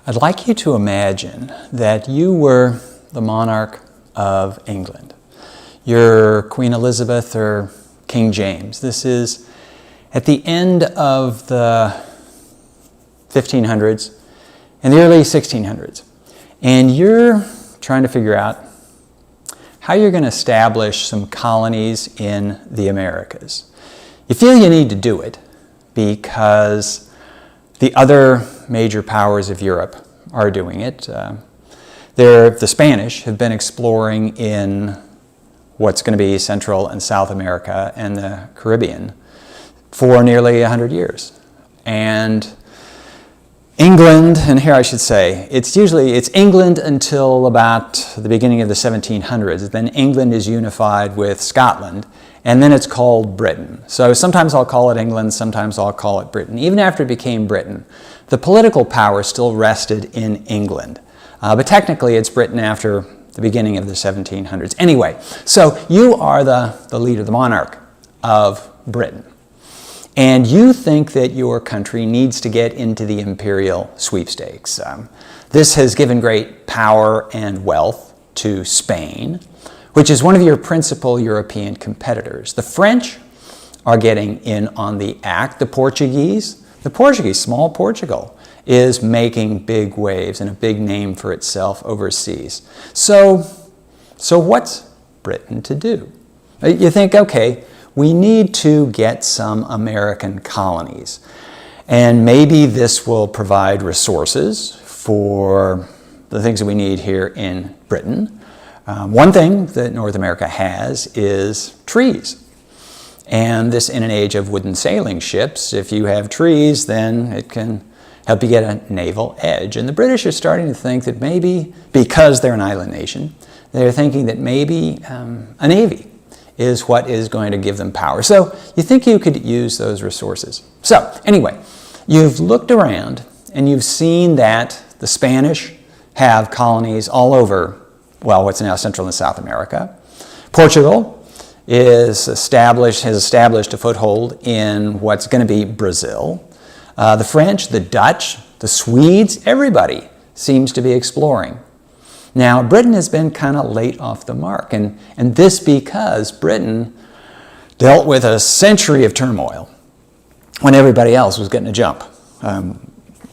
I'd like you to imagine that you were the monarch of England. You're Queen Elizabeth or King James. This is at the end of the 1500s and the early 1600s. And you're trying to figure out how you're going to establish some colonies in the Americas. You feel you need to do it because the other major powers of Europe are doing it. The Spanish have been exploring in what's going to be Central and South America and the Caribbean for nearly 100 years. And England, and here I should say, it's England until about the beginning of the 1700s. Then England is unified with Scotland, and then it's called Britain. So sometimes I'll call it England, sometimes I'll call it Britain. Even after it became Britain, the political power still rested in England. But technically it's Britain after the beginning of the 1700s. Anyway, so you are the leader, the monarch of Britain. And you think that your country needs to get into the imperial sweepstakes. This has given great power and wealth to Spain, which is one of your principal European competitors. The French are getting in on the act. The Portuguese, small Portugal, is making big waves and a big name for itself overseas. So what's Britain to do? You think, okay, we need to get some American colonies. And maybe this will provide resources for the things that we need here in Britain. One thing that North America has is trees. And this in an age of wooden sailing ships, if you have trees, then it can help you get a naval edge. And the British are starting to think that maybe, because they're an island nation, they're thinking that maybe a navy is what is going to give them power. So you think you could use those resources. So anyway, you've looked around and you've seen that the Spanish have colonies all over, well, what's now Central and South America. Portugal has established a foothold in what's going to be Brazil. The French, the Dutch, the Swedes, everybody seems to be exploring. Now, Britain has been kind of late off the mark, and this because Britain dealt with a century of turmoil when everybody else was getting a jump,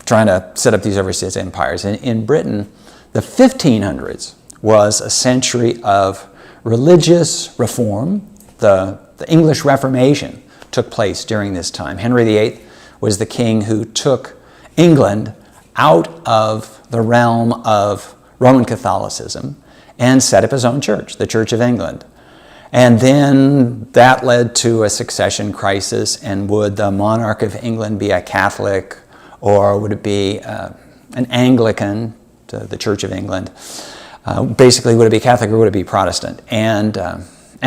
trying to set up these overseas empires. And in Britain, the 1500s was a century of religious reform. The English Reformation took place during this time. Henry VIII was the king who took England out of the realm of Roman Catholicism and set up his own church, the Church of England. And then that led to a succession crisis, and would the monarch of England be a Catholic, or would it be an Anglican, to the Church of England? Basically, would it be Catholic or would it be Protestant? And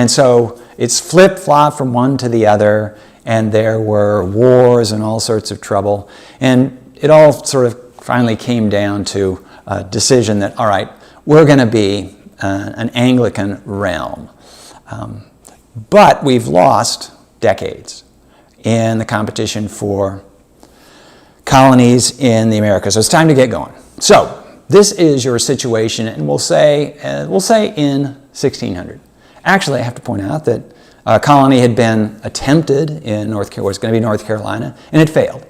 so it's flip-flop from one to the other, and there were wars and all sorts of trouble. And it all sort of finally came down to a decision that, all right, we're going to be an Anglican realm. But we've lost decades in the competition for colonies in the Americas. So it's time to get going. So this is your situation, and we'll say in 1600. Actually, I have to point out that a colony had been attempted in North Carolina, was going to be North Carolina, and it failed.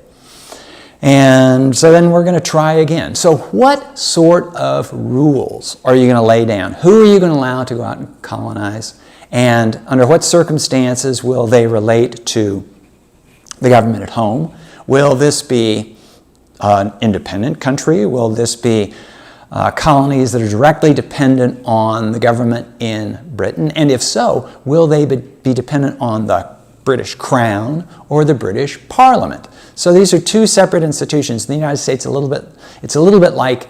And so then we're going to try again. So what sort of rules are you going to lay down? Who are you going to allow to go out and colonize? And under what circumstances will they relate to the government at home? Will this be an independent country? Will this be colonies that are directly dependent on the government in Britain? And if so, will they be dependent on the British Crown or the British Parliament? So these are two separate institutions. In the United States, it's a little bit like,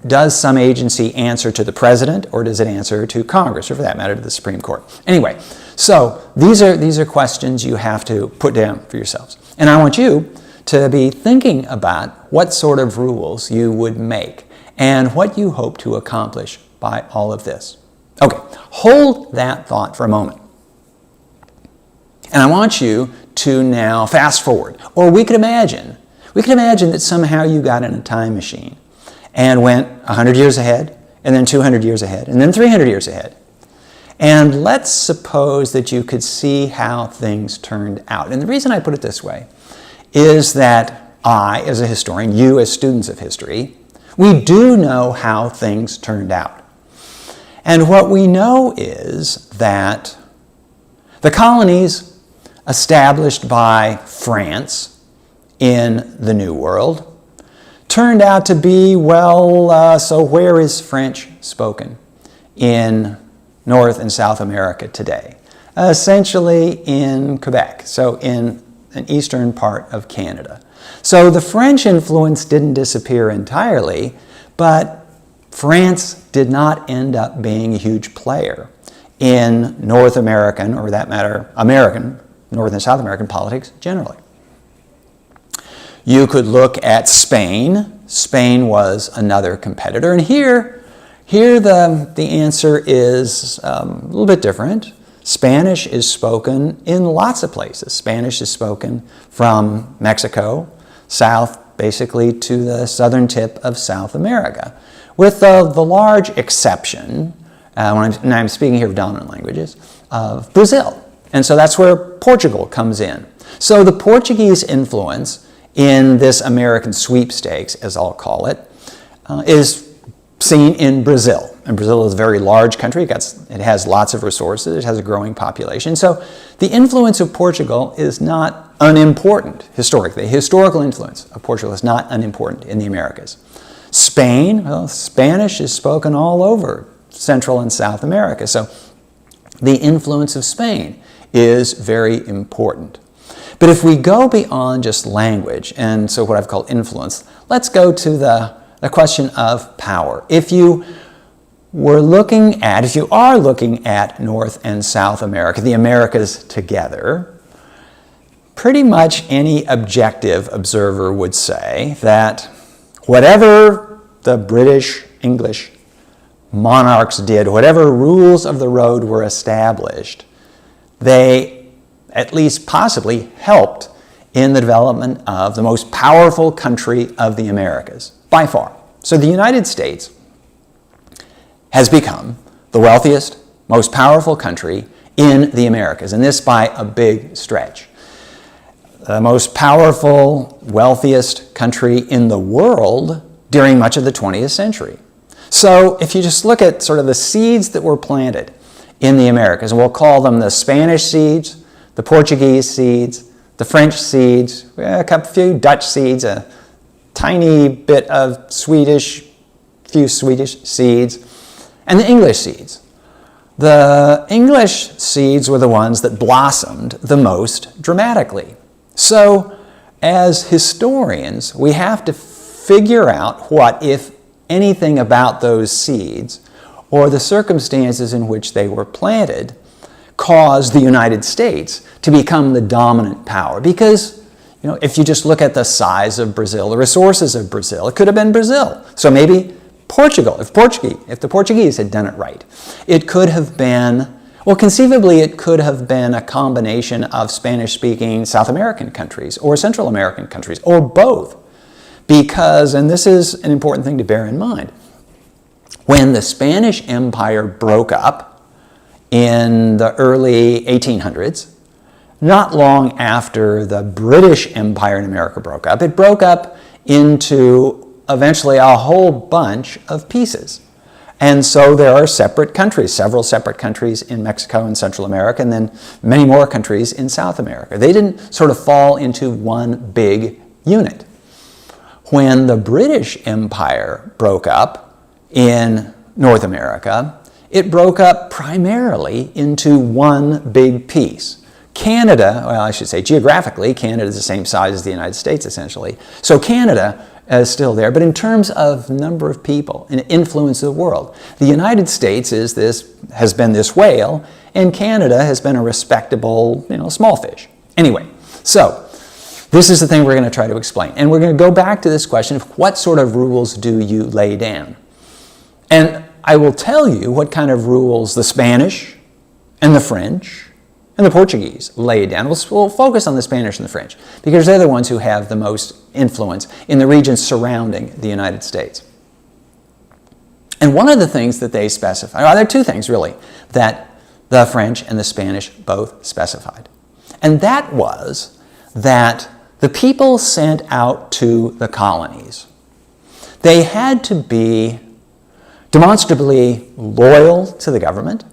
does some agency answer to the president, or does it answer to Congress, or for that matter, to the Supreme Court? Anyway, so these are questions you have to put down for yourselves. And I want you to be thinking about what sort of rules you would make and what you hope to accomplish by all of this. Okay, hold that thought for a moment. And I want you to now fast forward. Or we could imagine that somehow you got in a time machine and went 100 years ahead, and then 200 years ahead, and then 300 years ahead. And let's suppose that you could see how things turned out. And the reason I put it this way is that I, as a historian, you as students of history, we do know how things turned out. And what we know is that the colonies established by France in the New World turned out to be, well, so where is French spoken in North and South America today? Essentially in Quebec, so in an eastern part of Canada. So the French influence didn't disappear entirely, but France did not end up being a huge player in North American, or for that matter, American, North and South American politics generally. You could look at Spain. Spain was another competitor, and here the answer is a little bit different. Spanish is spoken in lots of places. Spanish is spoken from Mexico, south basically to the southern tip of South America, with the large exception, and I'm speaking here of dominant languages, of Brazil. And so that's where Portugal comes in. So the Portuguese influence in this American sweepstakes, as I'll call it, is seen in Brazil. And Brazil is a very large country. It has lots of resources. It has a growing population. So the influence of Portugal is not unimportant historically. The historical influence of Portugal is not unimportant in the Americas. Spain, well, Spanish is spoken all over Central and South America. So the influence of Spain is very important. But if we go beyond just language, and so what I've called influence, let's go to the question of power. If you are looking at North and South America, the Americas together, pretty much any objective observer would say that whatever the British, English monarchs did, whatever rules of the road were established, they at least possibly helped in the development of the most powerful country of the Americas, by far. So the United States has become the wealthiest, most powerful country in the Americas, and this by a big stretch. The most powerful, wealthiest country in the world during much of the 20th century. So if you just look at sort of the seeds that were planted in the Americas, and we'll call them the Spanish seeds, the Portuguese seeds, the French seeds, a few Dutch seeds, a tiny bit of few Swedish seeds, and the English seeds. The English seeds were the ones that blossomed the most dramatically. So as historians, we have to figure out what, if anything, about those seeds or the circumstances in which they were planted caused the United States to become the dominant power. Because, if you just look at the size of Brazil, the resources of Brazil, it could have been Brazil. So maybe Portugal, if the Portuguese had done it right. It could have been, well, conceivably it could have been a combination of Spanish-speaking South American countries or Central American countries, or both. Because, and this is an important thing to bear in mind, when the Spanish Empire broke up in the early 1800s, not long after the British Empire in America broke up, it broke up into eventually a whole bunch of pieces. And so there are separate countries, several separate countries in Mexico and Central America, and then many more countries in South America. They didn't sort of fall into one big unit. When the British Empire broke up in North America, it broke up primarily into one big piece. Canada, well, I should say geographically, Canada is the same size as the United States, essentially. So Canada is still there, but in terms of number of people and influence of the world, the United States has been this whale, and Canada has been a respectable, small fish. Anyway, so this is the thing we're going to try to explain. And we're going to go back to this question of what sort of rules do you lay down? And I will tell you what kind of rules the Spanish and the French and the Portuguese laid down. We'll focus on the Spanish and the French because they're the ones who have the most influence in the regions surrounding the United States. And one of the things that they specified, well, there are two things really that the French and the Spanish both specified. And that was that the people sent out to the colonies, they had to be demonstrably loyal to the government,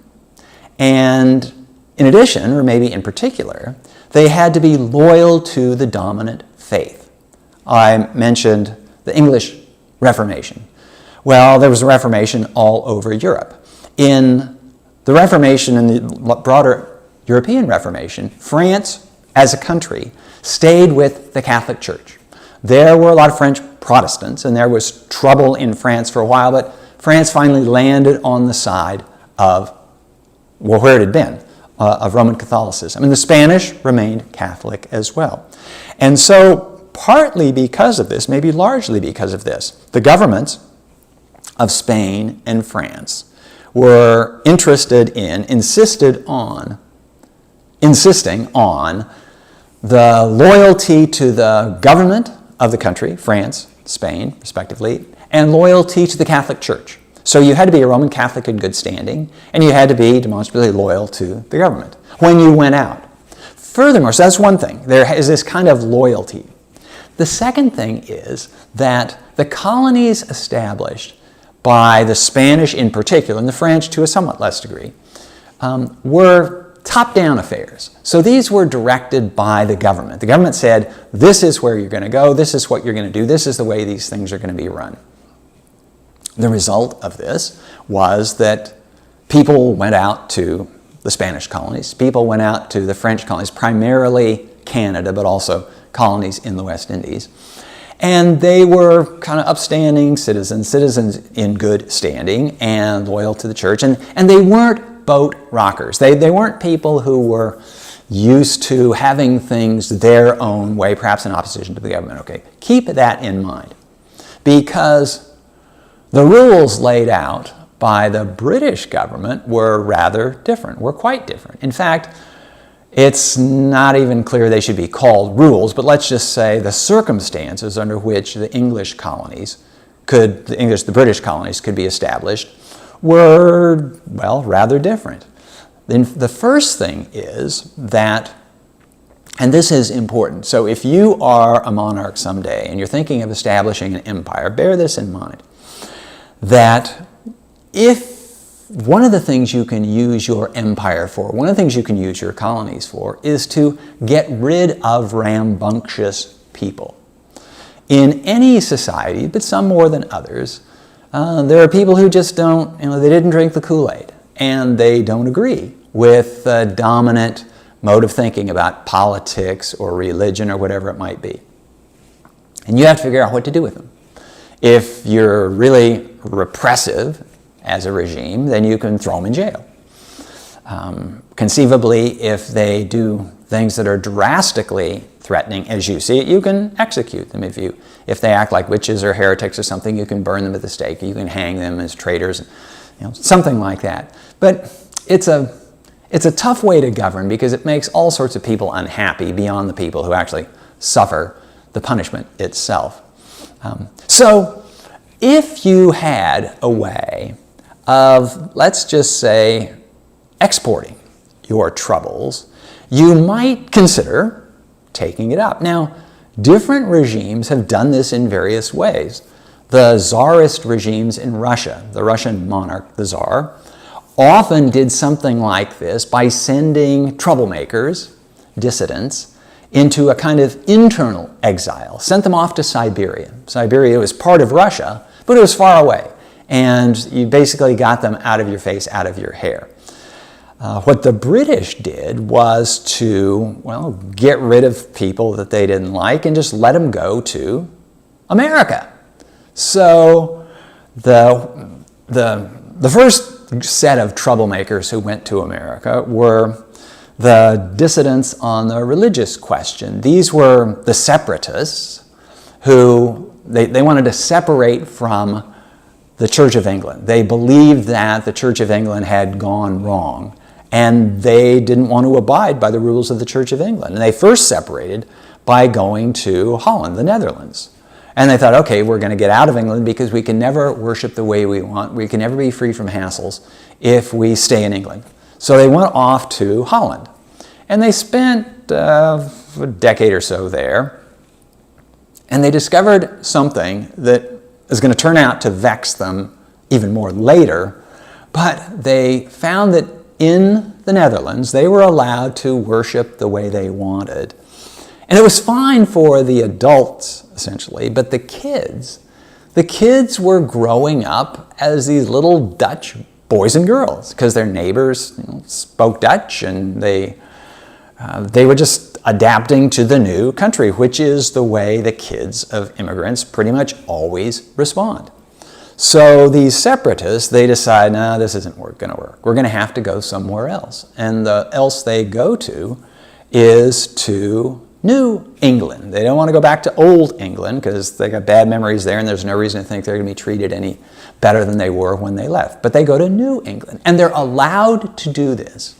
and in addition, or maybe in particular, they had to be loyal to the dominant faith. I mentioned the English Reformation. Well, there was a Reformation all over Europe. In the Reformation and the broader European Reformation, France as a country stayed with the Catholic Church. There were a lot of French Protestants, and there was trouble in France for a while, but France finally landed on the side of, well, where it had been, of Roman Catholicism. And the Spanish remained Catholic as well. And so, partly because of this, maybe largely because of this, the governments of Spain and France were insisting on the loyalty to the government of the country, France, Spain, respectively, and loyalty to the Catholic Church. So you had to be a Roman Catholic in good standing, and you had to be demonstrably loyal to the government when you went out. Furthermore, so that's one thing. There is this kind of loyalty. The second thing is that the colonies established by the Spanish in particular, and the French to a somewhat less degree, were top-down affairs. So these were directed by the government. The government said, this is where you're going to go, this is what you're going to do, this is the way these things are going to be run. The result of this was that people went out to the Spanish colonies, people went out to the French colonies, primarily Canada, but also colonies in the West Indies. And they were kind of upstanding citizens in good standing and loyal to the church. And they weren't boat rockers. They weren't people who were used to having things their own way, perhaps in opposition to the government. Okay, keep that in mind. Because the rules laid out by the British government were rather different, were quite different. In fact, it's not even clear they should be called rules, but let's just say the circumstances under which the British colonies could be established were, well, rather different. Then the first thing is that, and this is important, so if you are a monarch someday and you're thinking of establishing an empire, bear this in mind, that if one of the things you can use your empire for, one of the things you can use your colonies for, is to get rid of rambunctious people. In any society, but some more than others, there are people who just don't, they didn't drink the Kool-Aid, and they don't agree with the dominant mode of thinking about politics or religion or whatever it might be. And you have to figure out what to do with them. If you're really repressive as a regime, then you can throw them in jail. Conceivably, if they do things that are drastically threatening, as you see it, you can execute them. If they act like witches or heretics or something, you can burn them at the stake. You can hang them as traitors, something like that. But it's a tough way to govern because it makes all sorts of people unhappy beyond the people who actually suffer the punishment itself. So if you had a way of, let's just say, exporting your troubles, you might consider taking it up. Now, different regimes have done this in various ways. The Tsarist regimes in Russia, the Russian monarch, the Tsar, often did something like this by sending troublemakers, dissidents, into a kind of internal exile, sent them off to Siberia. Siberia was part of Russia, but it was far away, and you basically got them out of your face, out of your hair. What the British did was to, get rid of people that they didn't like and just let them go to America. So the first set of troublemakers who went to America were the dissidents on the religious question. These were the separatists who they wanted to separate from the Church of England. They believed that the Church of England had gone wrong, and they didn't want to abide by the rules of the Church of England. And they first separated by going to Holland, the Netherlands. And they thought, okay, we're going to get out of England because we can never worship the way we want. We can never be free from hassles if we stay in England. So they went off to Holland. And they spent a decade or so there. And they discovered something that is going to turn out to vex them even more later. But they found that in the Netherlands, they were allowed to worship the way they wanted. And it was fine for the adults, essentially, but the kids were growing up as these little Dutch boys and girls because their neighbors spoke Dutch, and they were just adapting to the new country, which is the way the kids of immigrants pretty much always respond. So these separatists, they decide, no, this isn't going to work. We're going to have to go somewhere else. And the else they go to is to New England. They don't want to go back to Old England because they got bad memories there, and there's no reason to think they're going to be treated any better than they were when they left. But they go to New England, and they're allowed to do this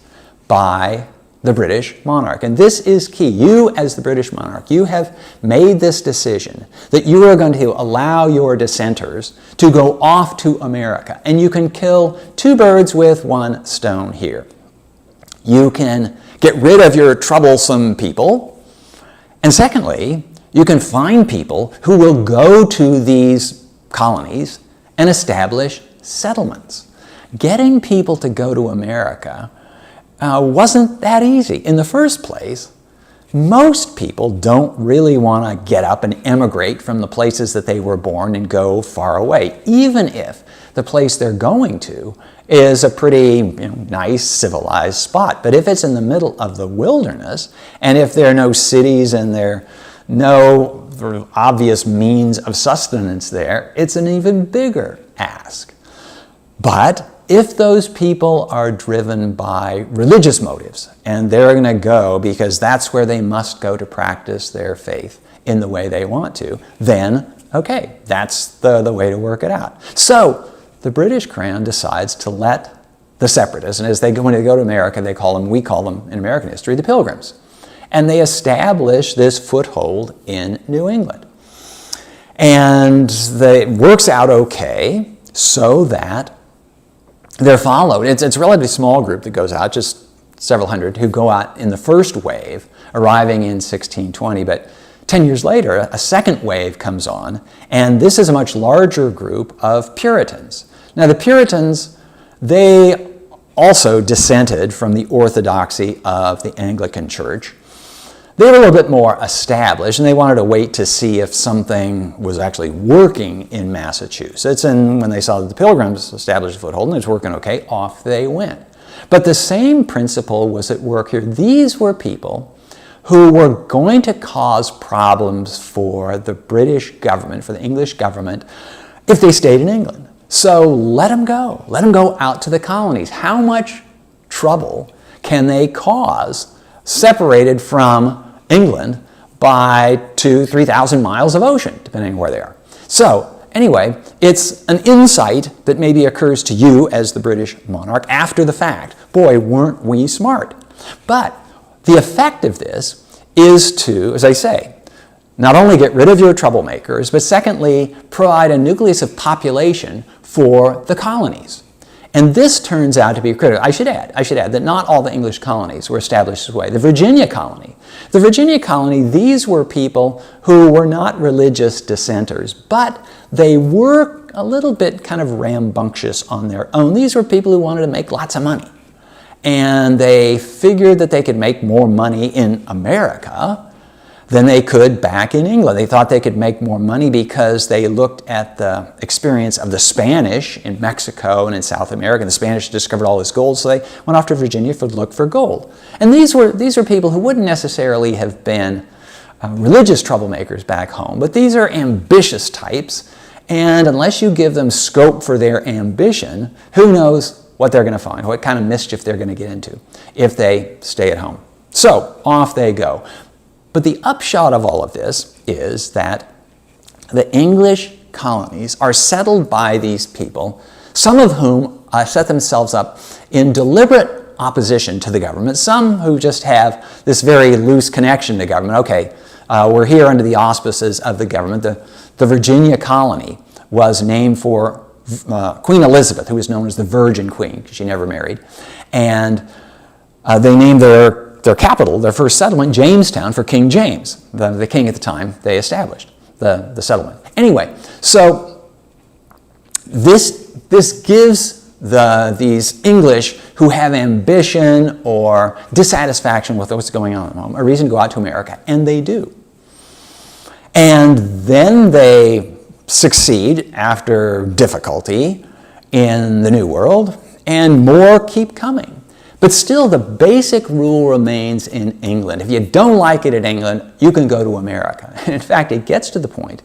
by the British monarch. And this is key. You, as the British monarch, you have made this decision that you are going to allow your dissenters to go off to America. And you can kill two birds with one stone here. You can get rid of your troublesome people. And secondly, you can find people who will go to these colonies and establish settlements. Getting people to go to America wasn't that easy. In the first place, most people don't really want to get up and emigrate from the places that they were born and go far away, even if the place they're going to is a pretty nice, civilized spot. But if it's in the middle of the wilderness, and if there are no cities and there are no sort of obvious means of sustenance there, it's an even bigger ask. But if those people are driven by religious motives, and they're going to go because that's where they must go to practice their faith in the way they want to, then, okay, that's the way to work it out. So the British Crown decides to let the separatists, and when they go to America, we call them in American history, the Pilgrims. And they establish this foothold in New England. And it works out okay so that they're followed. It's a relatively small group that goes out, just several hundred, who go out in the first wave, arriving in 1620. But 10 years later, a second wave comes on, and this is a much larger group of Puritans. Now, the Puritans, they also dissented from the orthodoxy of the Anglican Church. They were a little bit more established, and they wanted to wait to see if something was actually working in Massachusetts. And when they saw that the Pilgrims established a foothold and it was working okay, off they went. But the same principle was at work here. These were people who were going to cause problems for the British government, for the English government, if they stayed in England. So let them go. Let them go out to the colonies. How much trouble can they cause separated from England by 2,000-3,000 miles of ocean, depending on where they are? So anyway, it's an insight that maybe occurs to you as the British monarch after the fact. Boy, weren't we smart. But the effect of this is to, as I say, not only get rid of your troublemakers, but secondly, provide a nucleus of population for the colonies. And this turns out to be critical. I should add that not all the English colonies were established this way. The Virginia colony, these were people who were not religious dissenters, but they were a little bit kind of rambunctious on their own. These were people who wanted to make lots of money. And they figured that they could make more money in America than they could back in England. They thought they could make more money because they looked at the experience of the Spanish in Mexico and in South America. The Spanish discovered all this gold, so they went off to Virginia to look for gold. And these were people who wouldn't necessarily have been religious troublemakers back home, but these are ambitious types, and unless you give them scope for their ambition, who knows what they're going to find, what kind of mischief they're going to get into if they stay at home. So off they go. But the upshot of all of this is that the English colonies are settled by these people, some of whom set themselves up in deliberate opposition to the government, some who just have this very loose connection to government. Okay, were here under the auspices of the government. The Virginia colony was named for Queen Elizabeth, who was known as the Virgin Queen because she never married. And they named their capital, their first settlement, Jamestown, for King James, the king at the time they established the settlement. Anyway, so this gives these English who have ambition or dissatisfaction with what's going on at home a reason to go out to America, and they do. And then they succeed after difficulty in the New World, and more keep coming. But still, the basic rule remains in England. If you don't like it in England, you can go to America. And in fact, it gets to the point,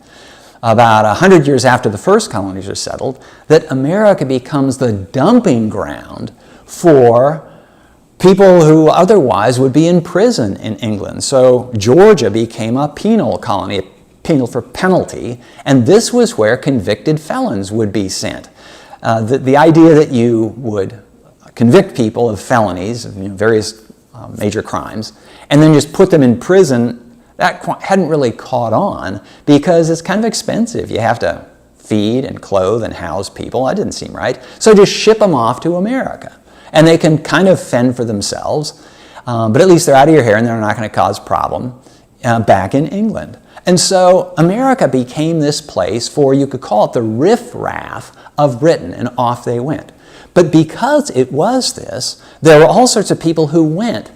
about 100 years after the first colonies are settled, that America becomes the dumping ground for people who otherwise would be in prison in England. So Georgia became a penal colony, penal for penalty, and this was where convicted felons would be sent. The idea that you would convict people of felonies, various major crimes, and then just put them in prison, that hadn't really caught on because it's kind of expensive. You have to feed and clothe and house people. That didn't seem right. So just ship them off to America. And they can kind of fend for themselves, but at least they're out of your hair and they're not going to cause problem back in England. And so America became this place for, you could call it the riff-raff of Britain, and off they went. But because it was this, there were all sorts of people who went,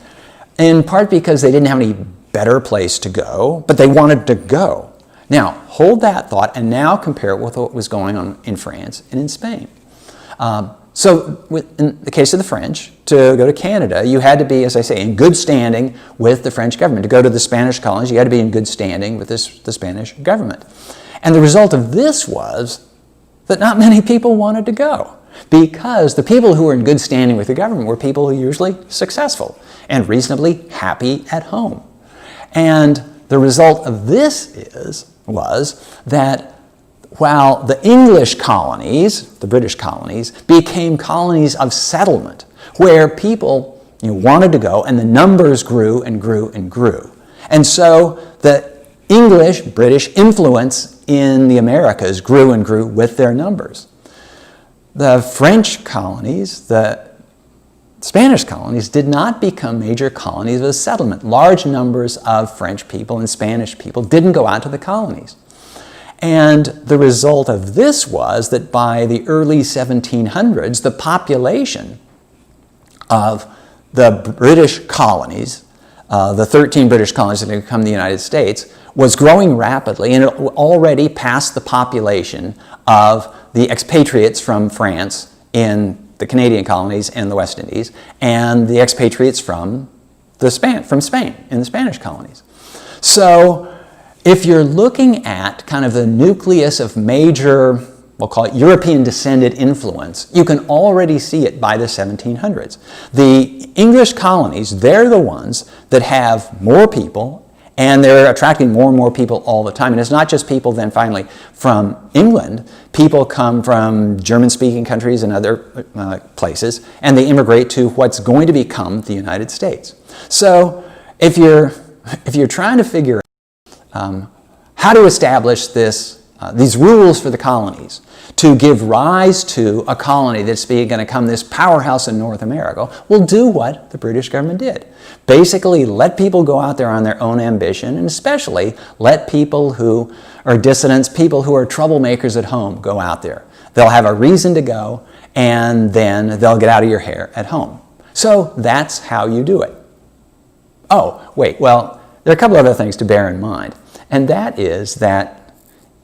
in part because they didn't have any better place to go, but they wanted to go. Now, hold that thought and now compare it with what was going on in France and in Spain. So in the case of the French, to go to Canada, you had to be, as I say, in good standing with the French government. To go to the Spanish colonies, you had to be in good standing with the Spanish government. And the result of this was that not many people wanted to go, because the people who were in good standing with the government were people who were usually successful and reasonably happy at home. And the result of this was that while the English colonies, the British colonies, became colonies of settlement, where people wanted to go, and the numbers grew and grew and grew. And so the English-British influence in the Americas grew and grew with their numbers. The French colonies, the Spanish colonies, did not become major colonies of settlement. Large numbers of French people and Spanish people didn't go out to the colonies. And the result of this was that by the early 1700s, the population of the British colonies, the 13 British colonies that had become the United States, was growing rapidly, and it already passed the population of the expatriates from France in the Canadian colonies and the West Indies, and the expatriates from Spain in the Spanish colonies. So if you're looking at kind of the nucleus of major, we'll call it European descended influence, you can already see it by the 1700s. The English colonies, they're the ones that have more people, and they're attracting more and more people all the time. And it's not just people then finally from England. People come from German-speaking countries and other places, and they immigrate to what's going to become the United States. So if you're trying to figure out how to establish these rules for the colonies to give rise to a colony that's going to become this powerhouse in North America, will do what the British government did. Basically, let people go out there on their own ambition, and especially let people who are dissidents, people who are troublemakers at home, go out there. They'll have a reason to go, and then they'll get out of your hair at home. So that's how you do it. Oh, wait, well, there are a couple other things to bear in mind, and that is that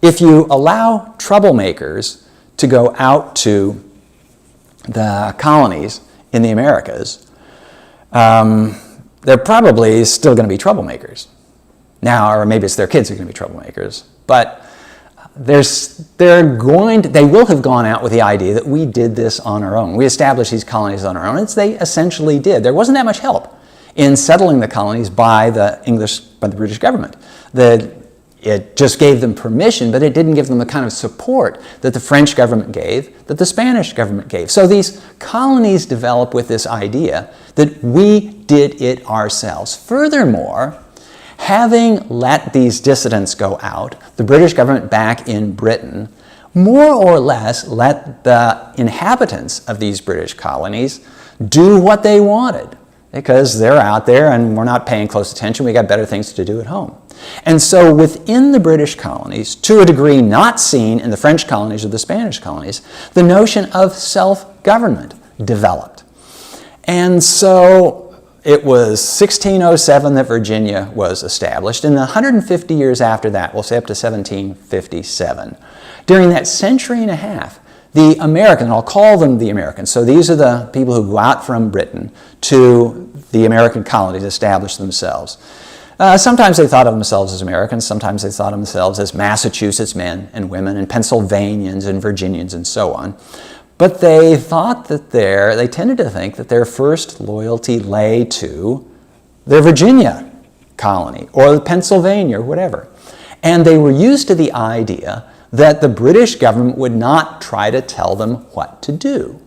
if you allow troublemakers to go out to the colonies in the Americas, they're probably still going to be troublemakers. Now, or maybe it's their kids who are going to be troublemakers, but they will have gone out with the idea that we did this on our own. We established these colonies on our own, as they essentially did. There wasn't that much help in settling the colonies by the British government. It just gave them permission, but it didn't give them the kind of support that the French government gave, that the Spanish government gave. So these colonies developed with this idea that we did it ourselves. Furthermore, Having let these dissidents go out, the British government back in Britain more or less let the inhabitants of these British colonies do what they wanted, because they're out there and we're not paying close attention. We got better things to do at home. And so within the British colonies, to a degree not seen in the French colonies or the Spanish colonies, the notion of self-government developed. And so it was 1607 that Virginia was established, and 150 years after that, we'll say up to 1757. During that century and a half, the Americans, I'll call them the Americans, so these are the people who go out from Britain to the American colonies, establish themselves. Sometimes they thought of themselves as Americans, sometimes they thought of themselves as Massachusetts men and women, and Pennsylvanians and Virginians and so on. But they thought that they tended to think that their first loyalty lay to their Virginia colony or Pennsylvania or whatever. And they were used to the idea that the British government would not try to tell them what to do.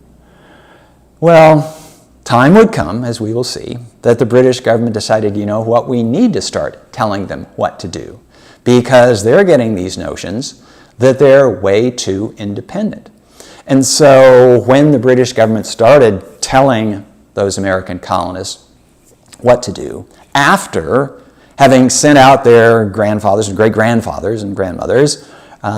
Well, time would come, as we will see, that the British government decided, you know what, we need to start telling them what to do, because they're getting these notions that they're way too independent. And so when the British government started telling those American colonists what to do, after having sent out their grandfathers and great-grandfathers and grandmothers,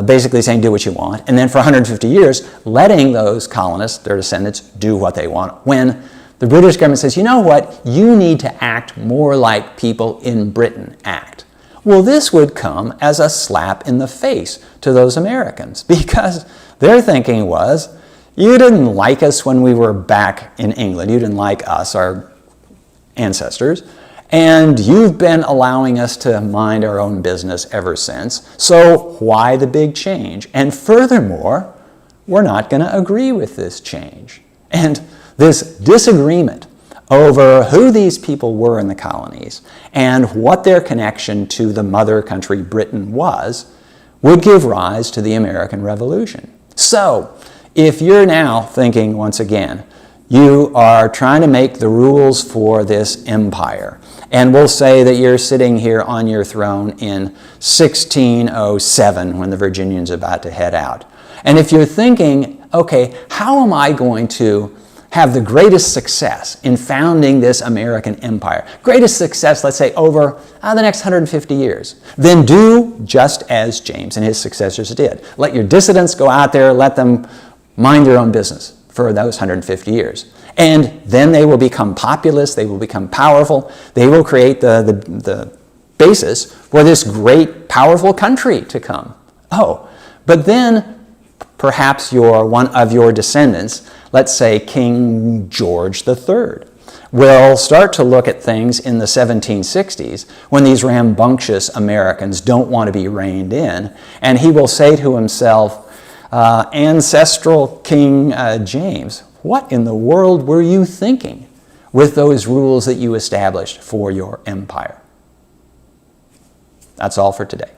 basically saying do what you want, and then for 150 years letting those colonists, their descendants, do what they want, when the British government says, you know what, you need to act more like people in Britain act. Well, this would come as a slap in the face to those Americans, because their thinking was, you didn't like us when we were back in England. You didn't like us, our ancestors, and you've been allowing us to mind our own business ever since. So why the big change? And furthermore, we're not going to agree with this change. And this disagreement over who these people were in the colonies and what their connection to the mother country Britain was would give rise to the American Revolution. So, if you're now thinking, once again, you are trying to make the rules for this empire, and we'll say that you're sitting here on your throne in 1607 when the Virginians are about to head out. And if you're thinking, okay, how am I going to have the greatest success in founding this American empire, greatest success, let's say, over the next 150 years, then do just as James and his successors did. Let your dissidents go out there, let them mind their own business for those 150 years. And then they will become populous, they will become powerful, they will create the basis for this great, powerful country to come. Oh, but then perhaps one of your descendants, let's say King George III, will start to look at things in the 1760s when these rambunctious Americans don't want to be reined in, and he will say to himself, ancestral King James, what in the world were you thinking with those rules that you established for your empire? That's all for today.